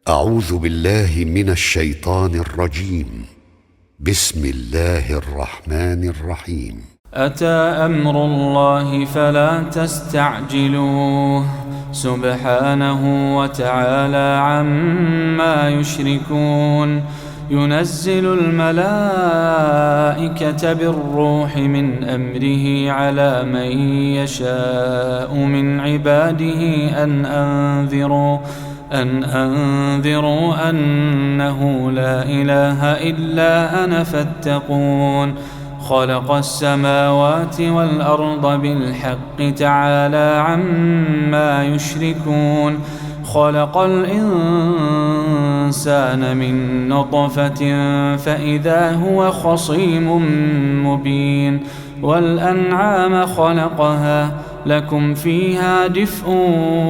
أعوذ بالله من الشيطان الرجيم. بسم الله الرحمن الرحيم. أتى أمر الله فلا تستعجلوه سبحانه وتعالى عما يشركون. ينزل الملائكة بالروح من أمره على من يشاء من عباده أن أنذروا أنه لا إله إلا أنا فاتقون. خلق السماوات والأرض بالحق تعالى عما يشركون. خلق الإنسان من نطفة فإذا هو خصيم مبين. والأنعام خلقها لكم فيها دفء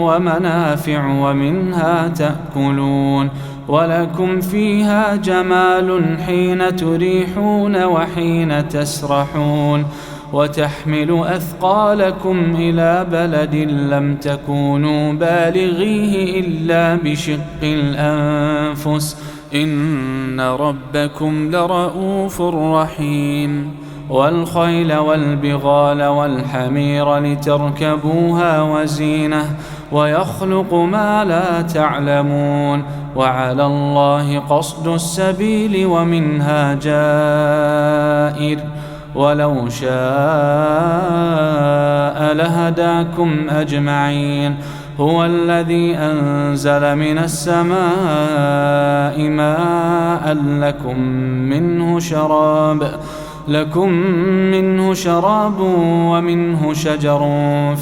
ومنافع ومنها تأكلون. ولكم فيها جمال حين تريحون وحين تسرحون. وتحمل أثقالكم إلى بلد لم تكونوا بالغيه إلا بشق الأنفس إن ربكم لرؤوف رحيم. والخيل والبغال والحمير لتركبوها وزينة ويخلق ما لا تعلمون. وعلى الله قصد السبيل ومنها جائر ولو شاء لهداكم أجمعين. هو الذي أنزل من السماء ماء لكم منه شراب ومنه شجر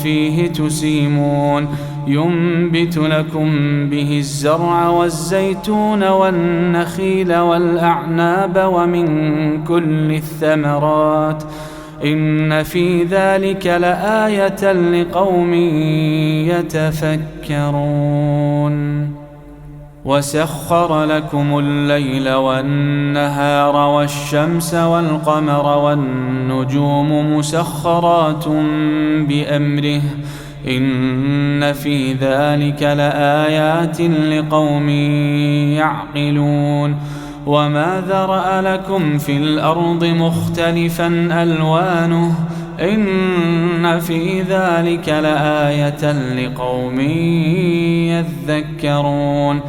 فيه تسيمون. ينبت لكم به الزرع والزيتون والنخيل والأعناب ومن كل الثمرات إن في ذلك لآية لقوم يتفكرون. وسخر لكم الليل والنهار والشمس والقمر والنجوم مسخرات بأمره إن في ذلك لآيات لقوم يعقلون. وما ذرأ لكم في الأرض مختلفا ألوانه إن في ذلك لآية لقوم يذكرون.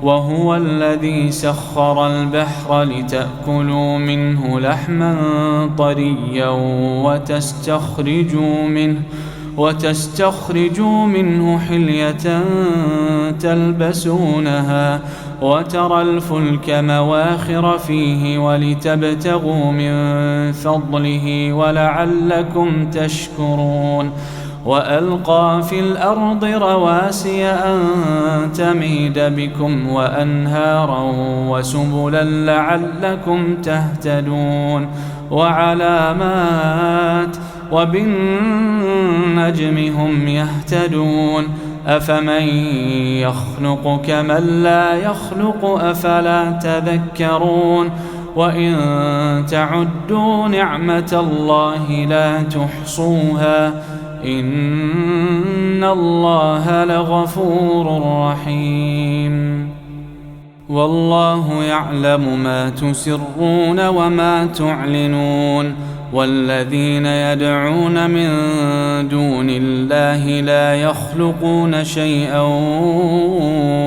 وهو الذي سخر البحر لتأكلوا منه لحما طريا وتستخرجوا منه حلية تلبسونها وترى الفلك مواخر فيه ولتبتغوا من فضله ولعلكم تشكرون. وألقى في الأرض رواسي أن تميد بكم وأنهارا وسبلا لعلكم تهتدون. وعلامات وبالنجم هم يهتدون. أفمن يخلق كمن لا يخلق أفلا تذكرون. وإن تعدوا نعمة الله لا تحصوها إن الله لغفور رحيم. والله يعلم ما تسرون وما تعلنون. والذين يدعون من دون الله لا يخلقون شيئا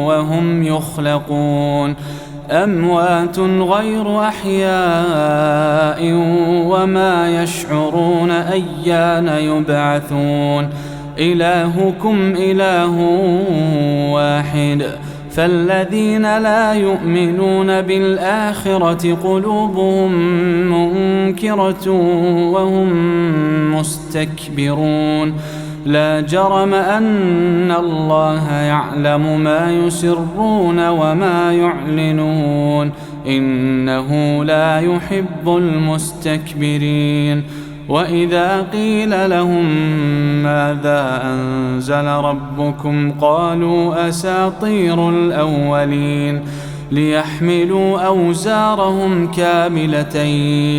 وهم يخلقون. أموات غير أحياء وما يشعرون أيان يبعثون. إلهكم إله واحد فالذين لا يؤمنون بالآخرة قلوبهم منكرة وهم مستكبرون. لا جرم أن الله يعلم ما يسرون وما يعلنون إنه لا يحب المستكبرين. وإذا قيل لهم ماذا أنزل ربكم قالوا أساطير الأولين. ليحملوا أوزارهم كاملة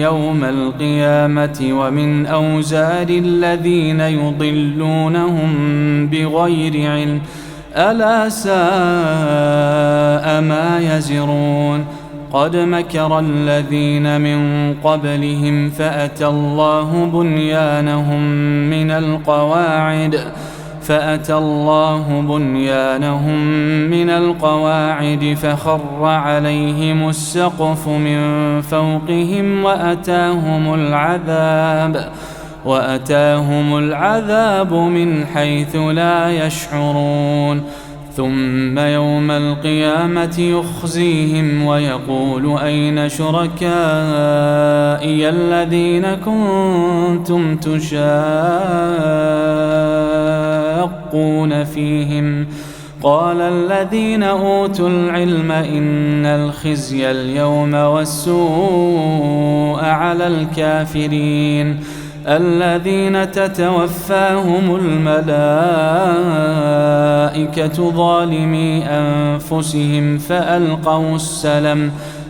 يوم القيامة ومن أوزار الذين يضلونهم بغير علم ألا ساء ما يزرون قد مكر الذين من قبلهم فأتى الله بنيانهم من القواعد فخر عليهم السقف من فوقهم وأتاهم العذاب من حيث لا يشعرون ثم يوم القيامة يخزيهم ويقول أين شركائي الذين كنتم تشاقون فيهم قال الذين أوتوا العلم إن الخزي اليوم والسوء على الكافرين الذين تتوفاهم الملائكة ظالمي أنفسهم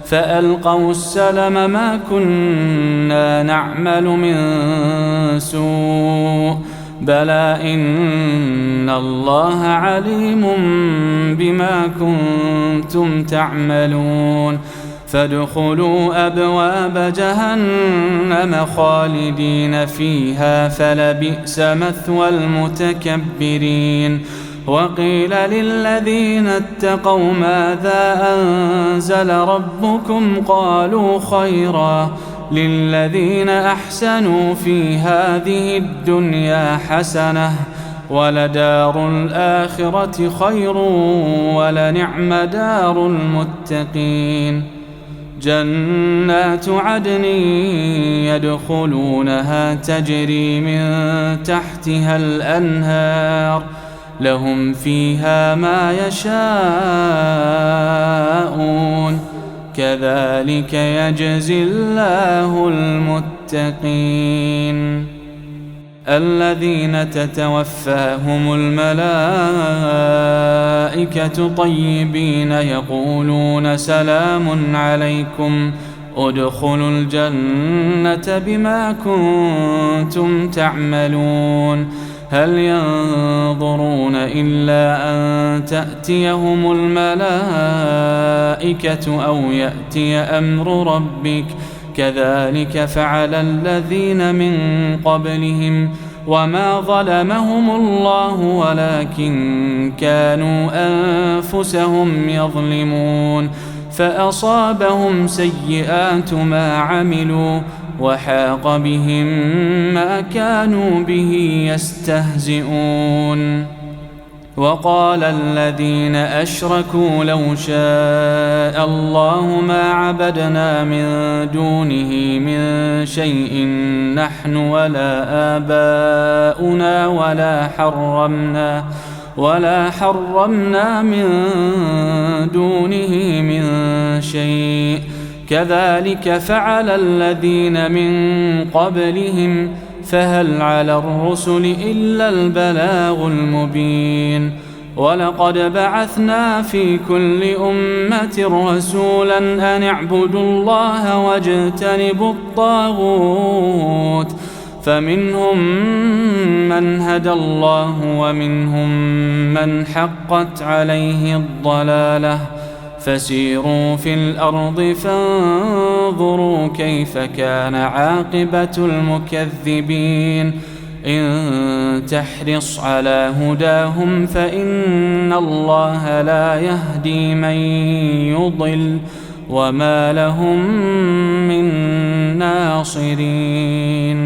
فألقوا السلم ما كنا نعمل من سوء بلى إن الله عليم بما كنتم تعملون فادخلوا أبواب جهنم خالدين فيها فلبئس مثوى المتكبرين وقيل للذين اتقوا ماذا أنزل ربكم قالوا خيرا للذين أحسنوا في هذه الدنيا حسنة ولدار الآخرة خير ولنعم دار المتقين جنات عدن يدخلونها تجري من تحتها الأنهار لهم فيها ما يشاءون كذلك يجزي الله المتقين الذين تتوفاهم الملائكة طيبين يقولون سلام عليكم ادخلوا الجنة بما كنتم تعملون هل ينظرون إلا أن تأتيهم الملائكة أو يأتي أمر ربك كذلك فعل الذين من قبلهم وما ظلمهم الله ولكن كانوا أنفسهم يظلمون فأصابهم سيئات ما عملوا وحاق بهم ما كانوا به يستهزئون وقال الذين أشركوا لو شاء الله ما عبدنا من دونه من شيء نحن ولا آباؤنا ولا حرمنا من دونه من شيء كذلك فعل الذين من قبلهم فهل على الرسل إلا البلاغ المبين ولقد بعثنا في كل أمة رسولا أن اعبدوا الله واجتنبوا الطاغوت فمنهم من هدى الله ومنهم من حقت عليه الضلالة فسيروا في الأرض فانظروا كيف كان عاقبة المكذبين إن تحرص على هداهم فإن الله لا يهدي من يضل وما لهم من ناصرين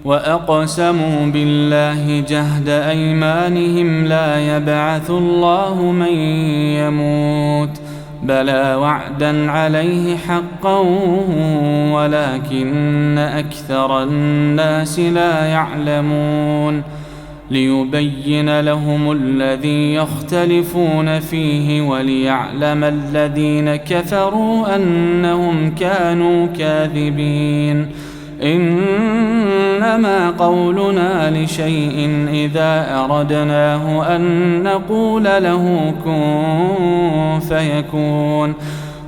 وأقسموا بالله جهد أيمانهم لا يبعث الله من يموت بلى وعدا عليه حقا ولكن أكثر الناس لا يعلمون ليبين لهم الذي يختلفون فيه وليعلم الذين كفروا أنهم كانوا كاذبين إنما قولنا لشيء إذا أردناه أن نقول له كن فيكون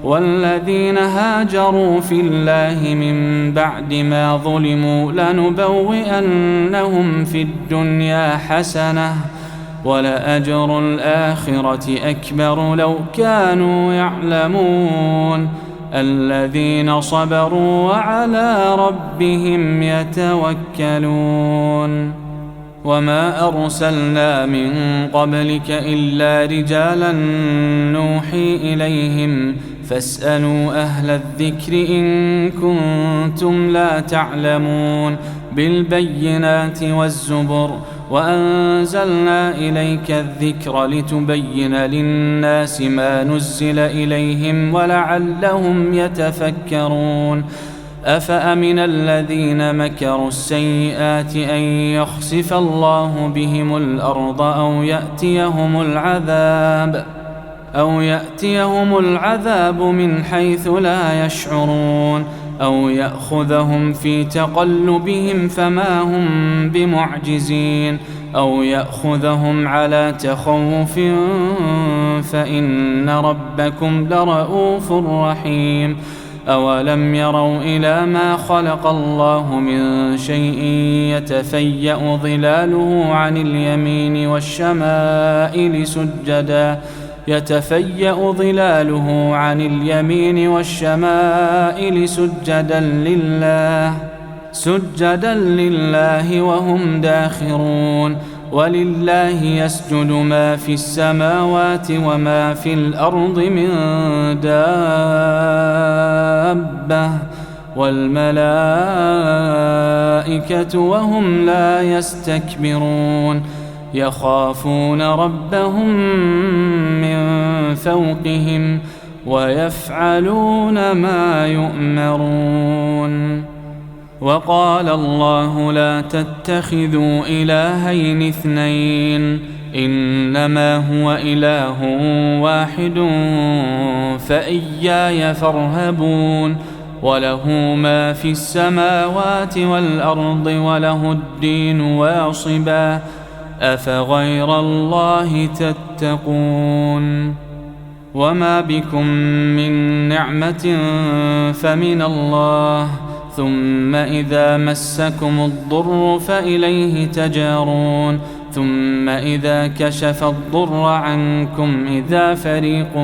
والذين هاجروا في الله من بعد ما ظلموا لنبوئنهم في الدنيا حسنة ولأجر الآخرة أكبر لو كانوا يعلمون الذين صبروا وعلى ربهم يتوكلون وما أرسلنا من قبلك إلا رجالا نوحي إليهم فاسألوا أهل الذكر إن كنتم لا تعلمون بالبينات والزبر وأنزلنا إليك الذكر لتبين للناس ما نزل إليهم ولعلهم يتفكرون أفأمن الذين مكروا السيئات أن يخسف الله بهم الأرض أو يأتيهم العذاب من حيث لا يشعرون أو يأخذهم في تقلبهم فما هم بمعجزين أو يأخذهم على تخوف فإن ربكم لرؤوف رحيم أولم يروا إلى ما خلق الله من شيء يتفيأ ظلاله عن اليمين والشمائل سجدا لله وهم داخرون ولله يسجد ما في السماوات وما في الأرض من دابة والملائكة وهم لا يستكبرون يخافون ربهم من فوقهم ويفعلون ما يؤمرون وقال الله لا تتخذوا إلهين اثنين إنما هو إله واحد فإياي فارهبون وله ما في السماوات والأرض وله الدين واصبا أفغير الله تتقون وما بكم من نعمة فمن الله ثم إذا مسكم الضر فإليه تجارون ثم إذا كشف الضر عنكم إذا فريق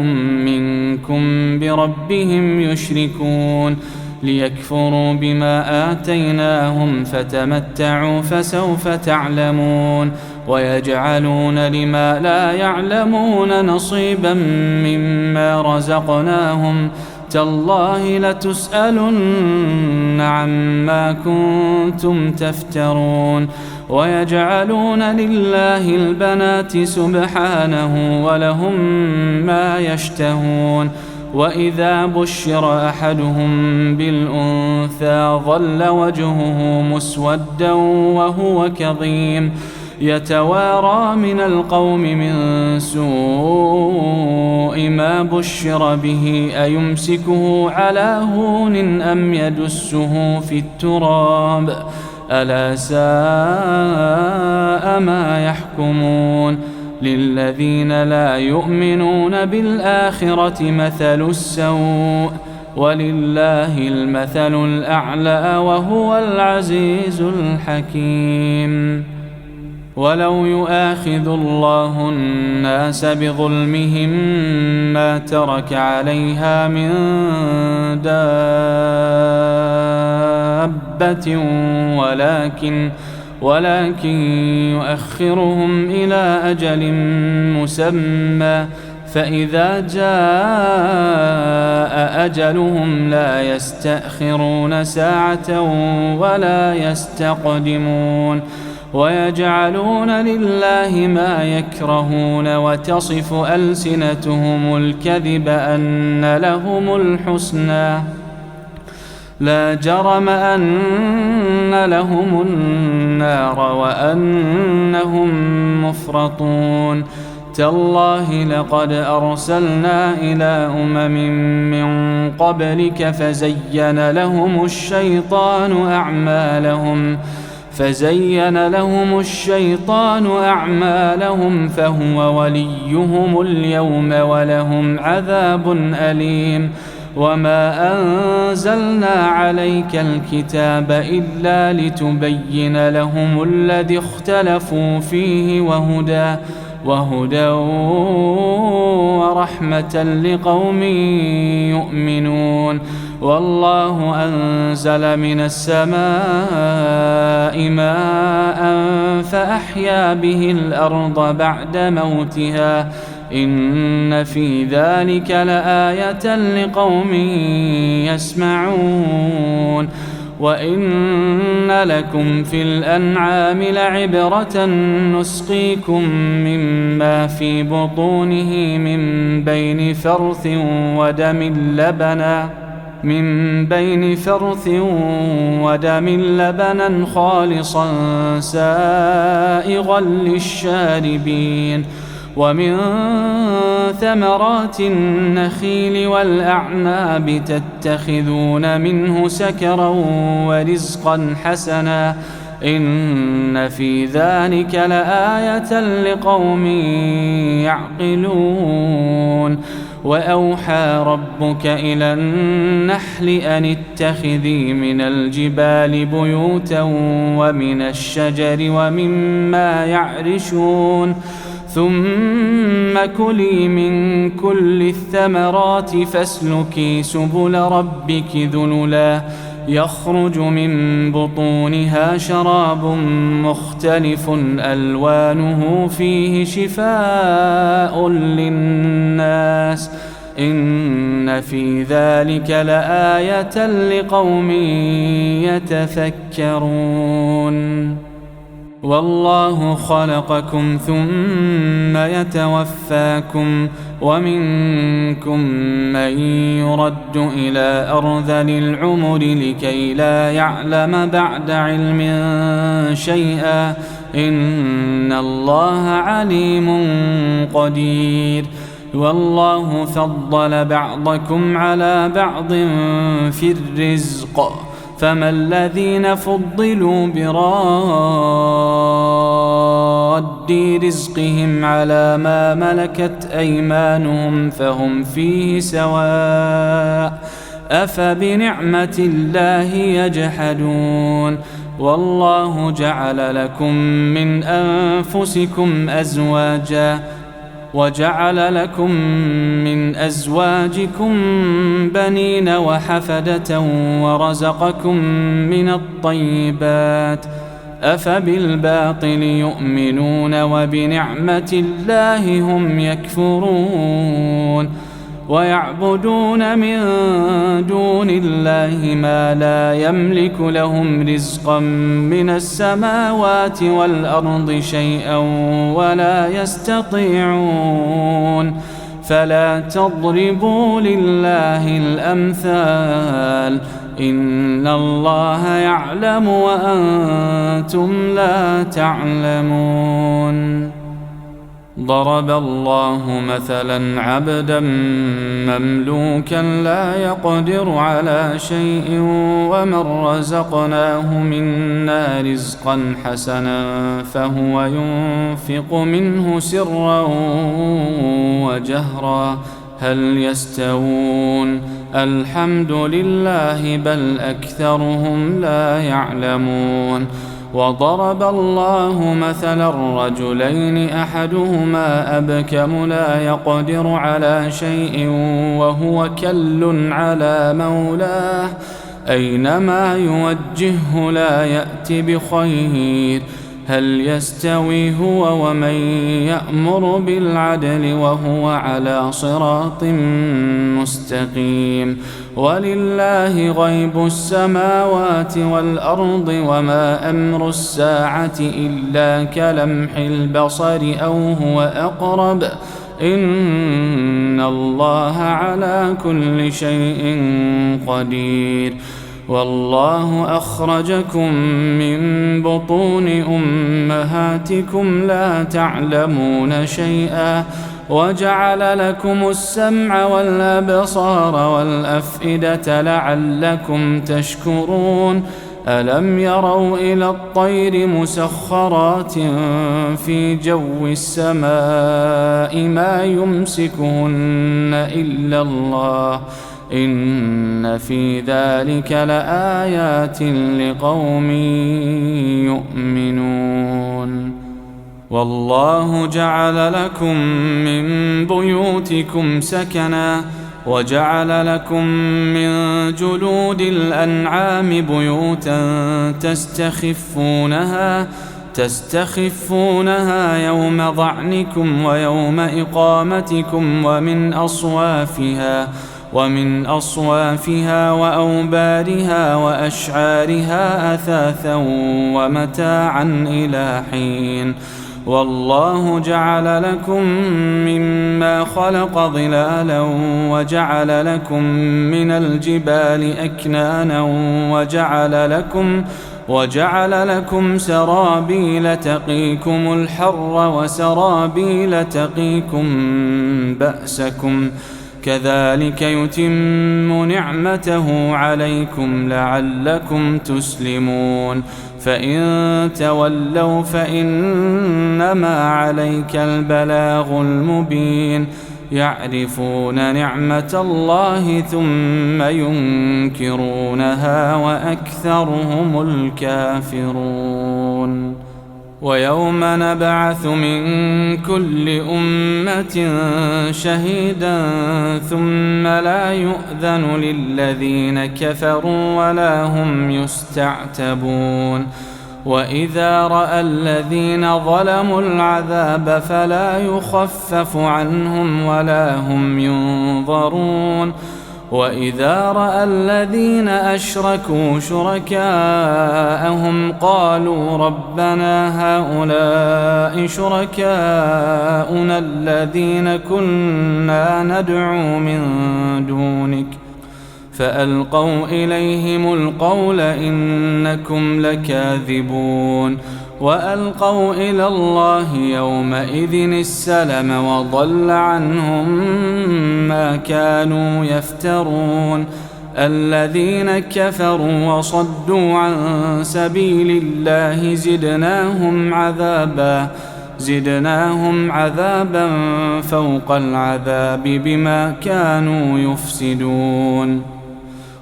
منكم بربهم يشركون ليكفروا بما آتيناهم فتمتعوا فسوف تعلمون ويجعلون لما لا يعلمون نصيبا مما رزقناهم تالله لتسألن عما كنتم تفترون ويجعلون لله البنات سبحانه ولهم ما يشتهون وإذا بشر أحدهم بالأنثى ظل وجهه مسودا وهو كظيم يتوارى من القوم من سوء ما بشر به أيمسكه على هون أم يدسه في التراب ألا ساء ما يحكمون للذين لا يؤمنون بالآخرة مثل السوء ولله المثل الأعلى وهو العزيز الحكيم ولو يؤاخذ الله الناس بظلمهم ما ترك عليها من دابة ولكن يؤخرهم إلى أجل مسمى فإذا جاء أجلهم لا يستأخرون ساعة ولا يستقدمون ويجعلون لله ما يكرهون وتصف ألسنتهم الكذب أن لهم الحسنى لا جرم أن لهم النار وأنهم مفرطون تالله لقد أرسلنا إلى من قبلك فزين لهم الشيطان أعمالهم فهو وليهم اليوم ولهم عذاب أليم وما أنزلنا عليك الكتاب إلا لتبين لهم الذي اختلفوا فيه وهدى ورحمة لقوم يؤمنون. والله أنزل من السماء ماء فأحيا به الأرض بعد موتها إن في ذلك لآية لقوم يسمعون. وإن لكم في الأنعام لعبرة نسقيكم مما في بطونه من بين فرث ودم لبنا خالصا سائغا للشاربين ومن ثمرات النخيل والأعناب تتخذون منه سكرا ورزقا حسنا إن في ذلك لآية لقوم يعقلون. وأوحى ربك إلى النحل أن اتخذي من الجبال بيوتا ومن الشجر ومما يعرشون ثم كلي من كل الثمرات فاسلكي سبل ربك ذللا يخرج من بطونها شراب مختلف ألوانه فيه شفاء للناس إن في ذلك لآية لقوم يتفكرون. والله خلقكم ثم يتوفاكم ومنكم من يرد إلى أرذل العمر لكي لا يعلم بعد علم شيئا إن الله عليم قدير. والله فضل بعضكم على بعض في الرزق فما الذين فضلوا براد رزقهم على ما ملكت أيمانهم فهم فيه سواء أفبنعمة الله يجحدون. والله جعل لكم من أنفسكم أزواجا وجعل لكم من أزواجكم بنين وحفدة ورزقكم من الطيبات أفبالباطل يؤمنون وبنعمة الله هم يكفرون. ويعبدون من دون الله ما لا يملك لهم رزقا من السماوات والأرض شيئا ولا يستطيعون فلا تضربوا لله الأمثال إن الله يعلم وأنتم لا تعلمون. ضرب الله مثلا عبدا مملوكا لا يقدر على شيء ومن رزقناه منا رزقا حسنا فهو ينفق منه سرا وجهرا هل يستوون الحمد لله بل أكثرهم لا يعلمون. وضرب الله مثلا رجلين أحدهما أبكم لا يقدر على شيء وهو كل على مولاه أينما يوجهه لا يأت بخير هل يستوي هو ومن يأمر بالعدل وهو على صراط مستقيم. ولله غيب السماوات والأرض وما أمر الساعة إلا كلمح البصر أو هو أقرب إن الله على كل شيء قدير. والله أخرجكم من بطون أمهاتكم لا تعلمون شيئا وجعل لكم السمع والأبصار والأفئدة لعلكم تشكرون. ألم يروا إلى الطير مسخرات في جو السماء ما يمسكهن إلا الله إن في ذلك لآيات لقوم يؤمنون. والله جعل لكم من بيوتكم سكنا وجعل لكم من جلود الأنعام بيوتا تستخفونها يوم ظعنكم ويوم إقامتكم ومن أصوافها وأوبارها وأشعارها أثاثا ومتاعا إلى حين والله جعل لكم مما خلق ظلالا وجعل لكم من الجبال أكنانا وجعل لكم سرابيل تقيكم الحر وسرابيل تقيكم بأسكم كذلك يتم نعمته عليكم لعلكم تسلمون فإن تولوا فإنما عليك البلاغ المبين يعرفون نعمة الله ثم ينكرونها وأكثرهم الكافرون ويوم نبعث من كل أمة شهيدا ثم لا يؤذن للذين كفروا ولا هم يستعتبون وإذا رأى الذين ظلموا العذاب فلا يخفف عنهم ولا هم ينظرون وإذا رأى الذين أشركوا شركاءهم قالوا ربنا هؤلاء شركاؤنا الذين كنا ندعو من دونك فألقوا إليهم القول إنكم لكاذبون وألقوا إلى الله يومئذ السلم وضل عنهم ما كانوا يفترون الذين كفروا وصدوا عن سبيل الله زدناهم عذابا فوق العذاب بما كانوا يفسدون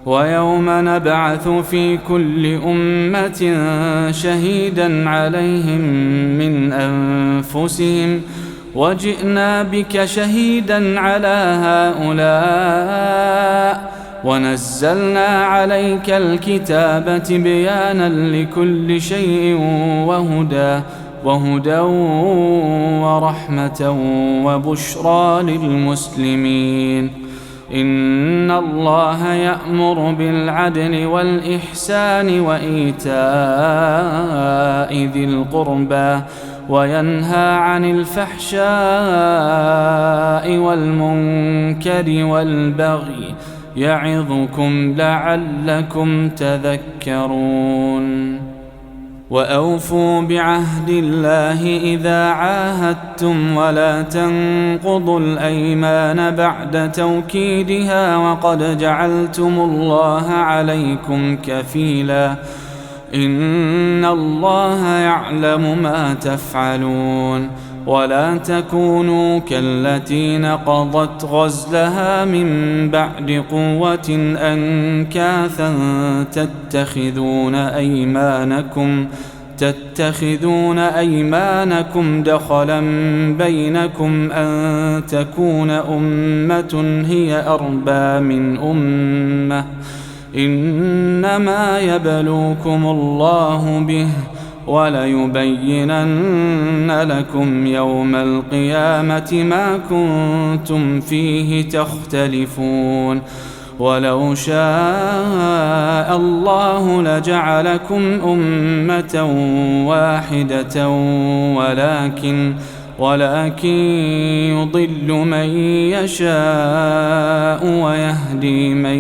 ويوم نبعث في كل أمة شهيدا عليهم من أنفسهم وجئنا بك شهيدا على هؤلاء ونزلنا عليك الكتاب بيانا لكل شيء وهدى ورحمة وبشرى للمسلمين إن الله يأمر بالعدل والإحسان وإيتاء ذي القربى وينهى عن الفحشاء والمنكر والبغي يعظكم لعلكم تذكرون وأوفوا بعهد الله إذا عاهدتم ولا تنقضوا الأيمان بعد توكيدها وقد جعلتم الله عليكم كفيلا إن الله يعلم ما تفعلون ولا تكونوا كالتي نقضت غزلها من بعد قوة أنكاثا تتخذون أيمانكم دخلا بينكم أن تكون أمة هي أربى من أمة إنما يبلوكم الله به وليبينن لكم يوم القيامة ما كنتم فيه تختلفون ولو شاء الله لجعلكم أمة واحدة ولكن يضل من يشاء ويهدي من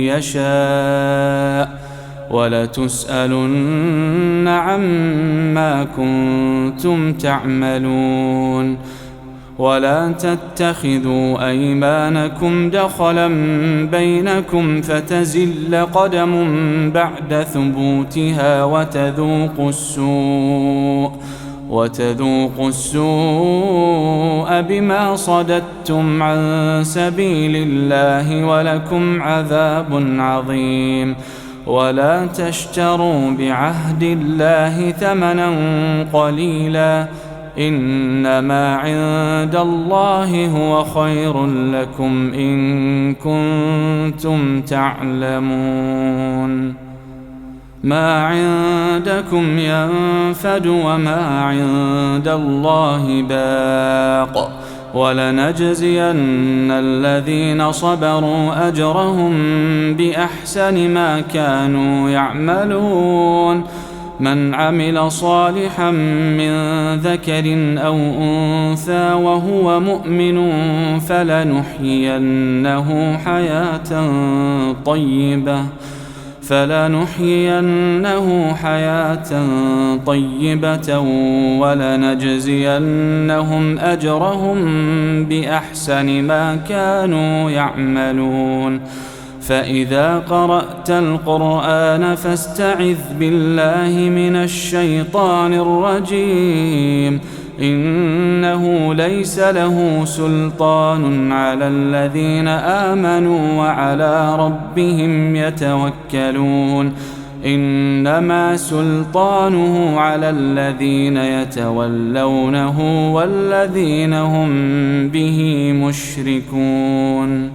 يشاء ولتسألن عما كنتم تعملون ولا تتخذوا أيمانكم دخلا بينكم فتزل قدم بعد ثبوتها وتذوقوا السوء بما صددتم عن سبيل الله ولكم عذاب عظيم ولا تشتروا بعهد الله ثمنا قليلا إنما عند الله هو خير لكم إن كنتم تعلمون. ما عندكم ينفد وما عند الله باق ولنجزين الذين صبروا أجرهم بأحسن ما كانوا يعملون. من عمل صالحا من ذكر أو أنثى وهو مؤمن فلنحيينه حياة طيبة ولنجزينهم أجرهم بأحسن ما كانوا يعملون. فإذا قرأت القرآن فاستعذ بالله من الشيطان الرجيم. إنه ليس له سلطان على الذين آمنوا وعلى ربهم يتوكلون. إنما سلطانه على الذين يتولونه والذين هم به مشركون.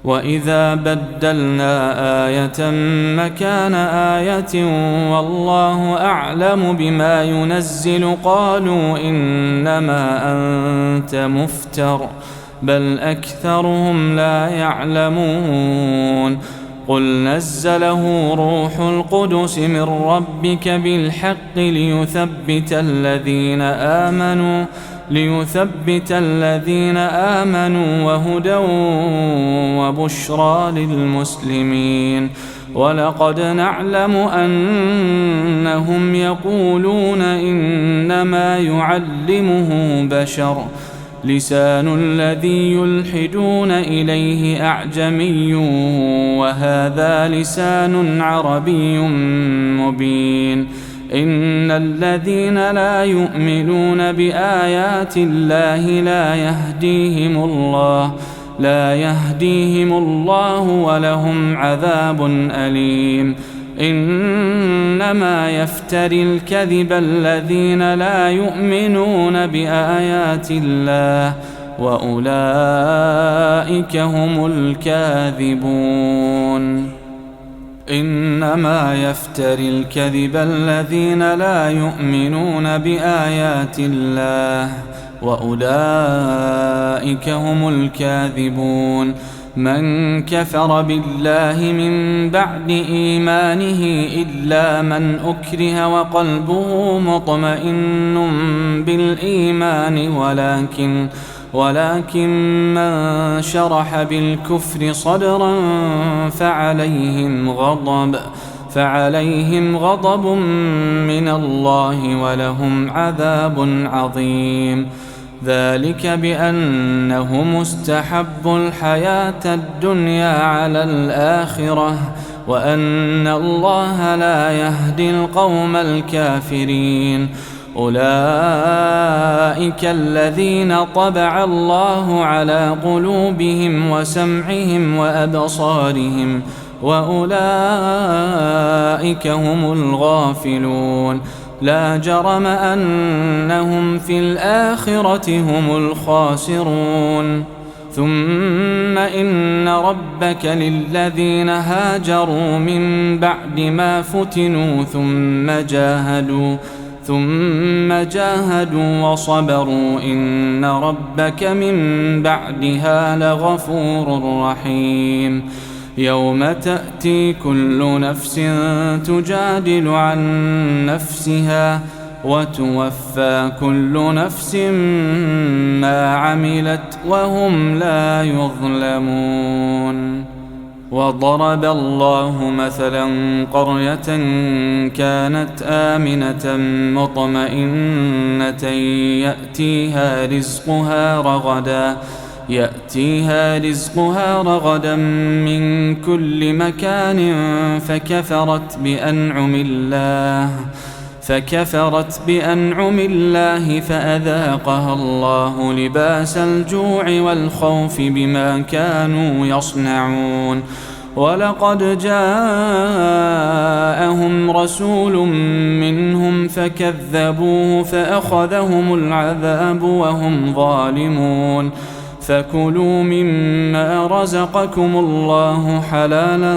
وإذا بدلنا آية مكان آية والله أعلم بما ينزل قالوا إنما أنت مفتر بل أكثرهم لا يعلمون. قل نزله روح القدس من ربك بالحق ليثبت الذين آمنوا وهدى وبشرى للمسلمين. ولقد نعلم أنهم يقولون إنما يعلمه بشر لسان الذي يلحدون إليه أعجمي وهذا لسان عربي مبين. إن الذين لا يؤمنون بآيات الله لا يهديهم الله ولهم عذاب أليم. إنما يفتري الكذب الذين لا يؤمنون بآيات الله وأولئك هم الكاذبون. إنما يفتري الكذب الذين لا يؤمنون بآيات الله وأولئك هم الكاذبون. من كفر بالله من بعد إيمانه إلا من أكره وقلبه مطمئن بالإيمان ولكن من شرح بالكفر صدرا فعليهم غضب من الله ولهم عذاب عظيم. ذلك بأنهم استحبوا الحياة الدنيا على الآخرة وأن الله لا يهدي القوم الكافرين. أولئك الذين طبع الله على قلوبهم وسمعهم وأبصارهم وأولئك هم الغافلون. لا جرم أنهم في الآخرة هم الخاسرون. ثم إن ربك للذين هاجروا من بعد ما فتنوا ثم جاهدوا وصبروا إن ربك من بعدها لغفور رحيم. يوم تأتي كل نفس تجادل عن نفسها وتوفى كل نفس ما عملت وهم لا يظلمون. وضرب الله مثلا قرية كانت آمنة مطمئنة يأتيها رزقها رغدا من كل مكان فكفرت بأنعم الله فأذاقها الله لباس الجوع والخوف بما كانوا يصنعون. ولقد جاءهم رسول منهم فكذبوه فأخذهم العذاب وهم ظالمون فكلوا مما رزقكم الله حلالا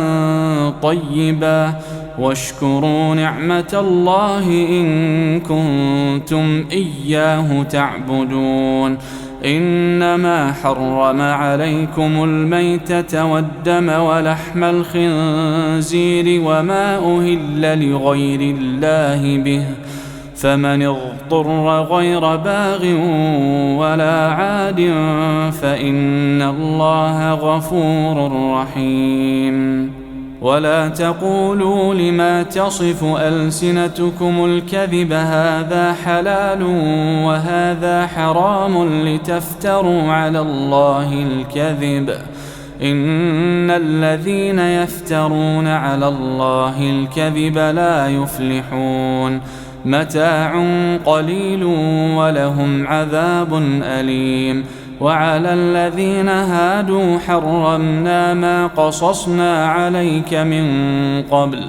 طيبا واشكروا نعمة الله إن كنتم إياه تعبدون إنما حرم عليكم الميتة والدم ولحم الخنزير وما أهل لغير الله به فمن اضطر غير باغ ولا عاد فإن الله غفور رحيم ولا تقولوا لما تصف ألسنتكم الكذب هذا حلال وهذا حرام لتفتروا على الله الكذب إن الذين يفترون على الله الكذب لا يفلحون متاع قليل ولهم عذاب أليم وعلى الذين هادوا حرمنا ما قصصنا عليك من قبل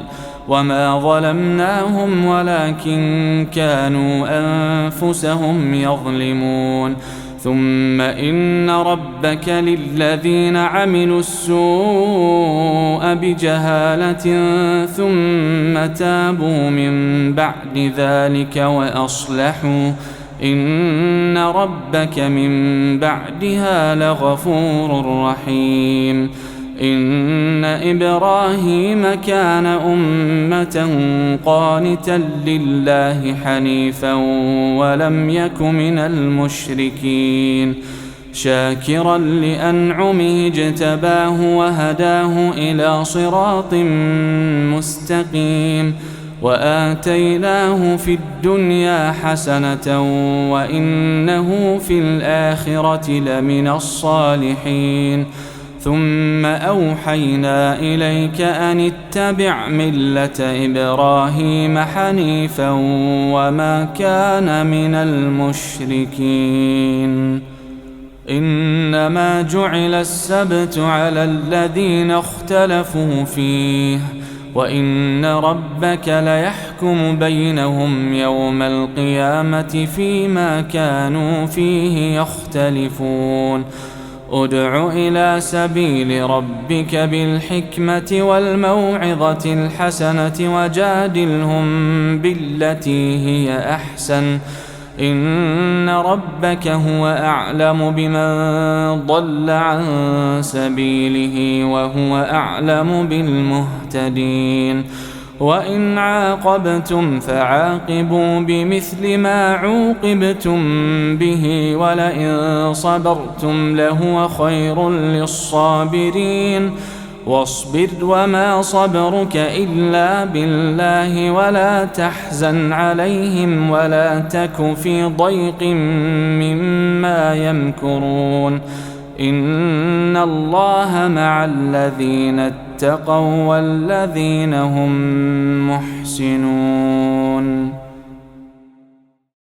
وما ظلمناهم ولكن كانوا أنفسهم يظلمون ثم إن ربك للذين عملوا السوء بجهالة ثم تابوا من بعد ذلك وأصلحوا إن ربك من بعدها لغفور رحيم إن إبراهيم كان أمة قانتا لله حنيفا ولم يك من المشركين شاكرا لأنعمه اجتباه وهداه إلى صراط مستقيم وآتيناه في الدنيا حسنة وإنه في الآخرة لمن الصالحين ثم أوحينا إليك أن اتبع ملة إبراهيم حنيفا وما كان من المشركين إنما جعل السبت على الذين اختلفوا فيه وإن ربك ليحكم بينهم يوم القيامة فيما كانوا فيه يختلفون ادع إلى سبيل ربك بالحكمة والموعظة الحسنة وجادلهم بالتي هي أحسن إن ربك هو أعلم بمن ضل عن سبيله وهو أعلم بالمهتدين وإن عاقبتم فعاقبوا بمثل ما عوقبتم به ولئن صبرتم لهو خير للصابرين واصبر وما صبرك إلا بالله ولا تحزن عليهم ولا تك في ضيق مما يمكرون إن الله مع الذين اتقوا والذين هم محسنون